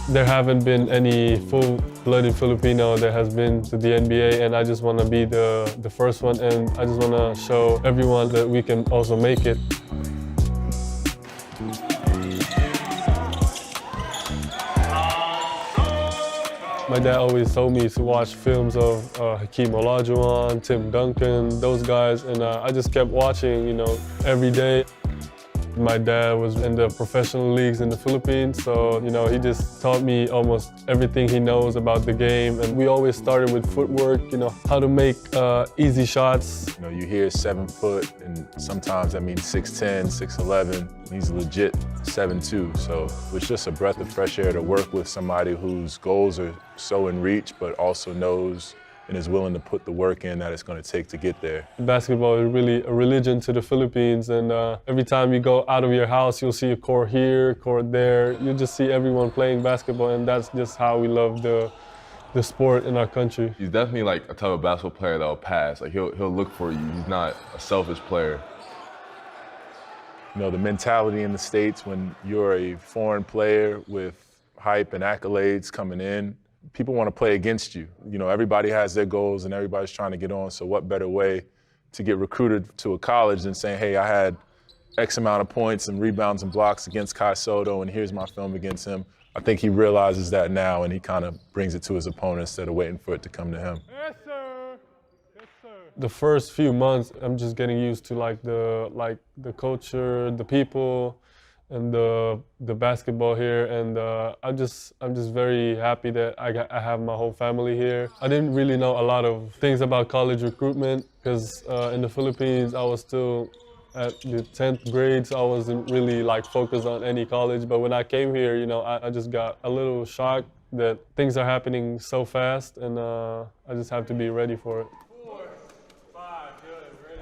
There haven't been any full-blooded Filipino that has been to the NBA, and I just want to be the first one, and I just want to show everyone that we can also make it. My dad always told me to watch films of Hakeem Olajuwon, Tim Duncan, those guys, and I just kept watching, you know, every day. My dad was in the professional leagues in the Philippines, so, you know, he just taught me almost everything he knows about the game. And we always started with footwork, you know, how to make easy shots. You know, you hear 7 foot, and sometimes that means 6'10", 6'11". He's legit 7'2", so it's just a breath of fresh air to work with somebody whose goals are so in reach, but also knows and is willing to put the work in that it's going to take to get there. Basketball is really a religion to the Philippines, and every time you go out of your house, you'll see a court here, court there. You just see everyone playing basketball, and that's just how we love the sport in our country. He's definitely like a type of basketball player that'll pass. Like he'll look for you. He's not a selfish player. You know, the mentality in the States when you're a foreign player with hype and accolades coming in, people want to play against you. You know, everybody has their goals and everybody's trying to get on, so what better way to get recruited to a college than saying, hey, I had X amount of points and rebounds and blocks against SOTTO, and here's my film against him. I think he realizes that now, and he kind of brings it to his opponent instead of waiting for it to come to him. Yes, sir. Yes, sir. The first few months, I'm just getting used to the culture, the people, and the basketball here, and I'm just very happy that I have my whole family here. I didn't really know a lot of things about college recruitment because in the Philippines I was still at the 10th grade, so I wasn't really focused on any college. But when I came here, you know, I just got a little shocked that things are happening so fast, and I just have to be ready for it.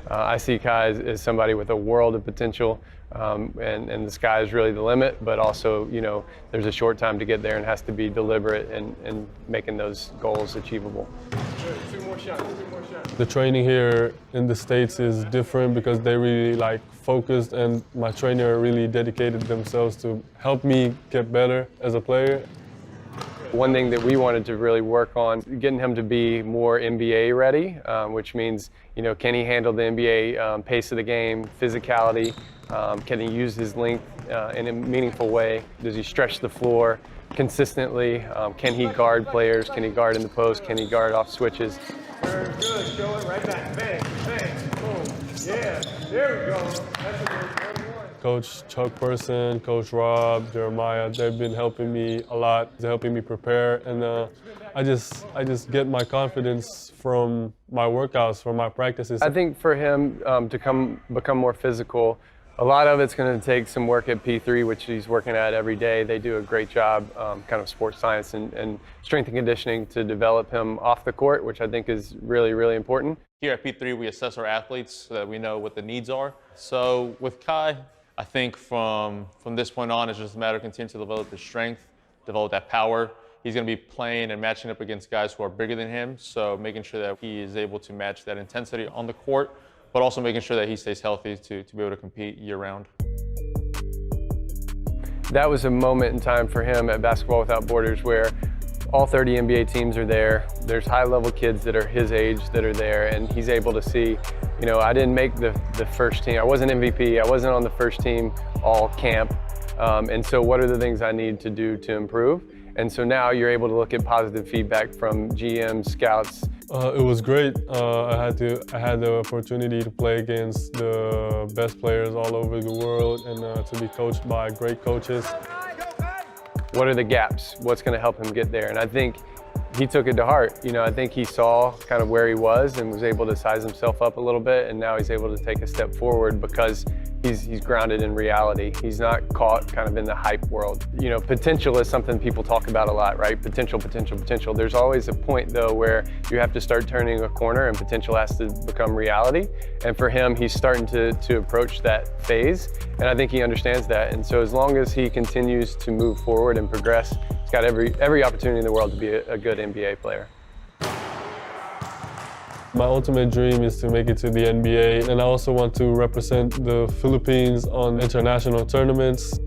I see Kai as somebody with a world of potential, and the sky is really the limit, but also, you know, there's a short time to get there and has to be deliberate in making those goals achievable. Two more shots. The training here in the States is different because they really focused, and my trainer really dedicated themselves to help me get better as a player. One thing that we wanted to really work on, getting him to be more NBA ready, which means, you know, can he handle the NBA pace of the game, physicality, can he use his length in a meaningful way, does he stretch the floor consistently, can he guard players, can he guard in the post, can he guard off switches. Very good, show it right back, bang, bang, boom, yeah, there we go, that's a good one. Coach Chuck Person, Coach Rob, Jeremiah, they've been helping me a lot. They're helping me prepare, and I just get my confidence from my workouts, from my practices. I think for him to become more physical, a lot of it's going to take some work at P3, which he's working at every day. They do a great job, kind of sports science and strength and conditioning to develop him off the court, which I think is really, really important. Here at P3, we assess our athletes so that we know what the needs are. So with Kai, I think from this point on, it's just a matter of continuing to develop his strength, develop that power. He's going to be playing and matching up against guys who are bigger than him, so making sure that he is able to match that intensity on the court, but also making sure that he stays healthy to be able to compete year-round. That was a moment in time for him at Basketball Without Borders where all 30 NBA teams are there. There's high-level kids that are his age that are there, and he's able to see, you know, I didn't make the first team. I wasn't MVP. I wasn't on the first team all camp. And so what are the things I need to do to improve? And so now you're able to look at positive feedback from GMs, scouts. It was great. I had the opportunity to play against the best players all over the world, and to be coached by great coaches. What are the gaps? What's going to help him get there? And I think he took it to heart. You know, I think he saw kind of where he was and was able to size himself up a little bit, and now he's able to take a step forward because he's grounded in reality. He's not caught kind of in the hype world. You know, potential is something people talk about a lot, right? Potential, potential, potential. There's always a point, though, where you have to start turning a corner and potential has to become reality. And for him, he's starting to approach that phase, and I think he understands that. And so as long as he continues to move forward and progress, he's got every opportunity in the world to be a good NBA player. My ultimate dream is to make it to the NBA, and I also want to represent the Philippines on international tournaments.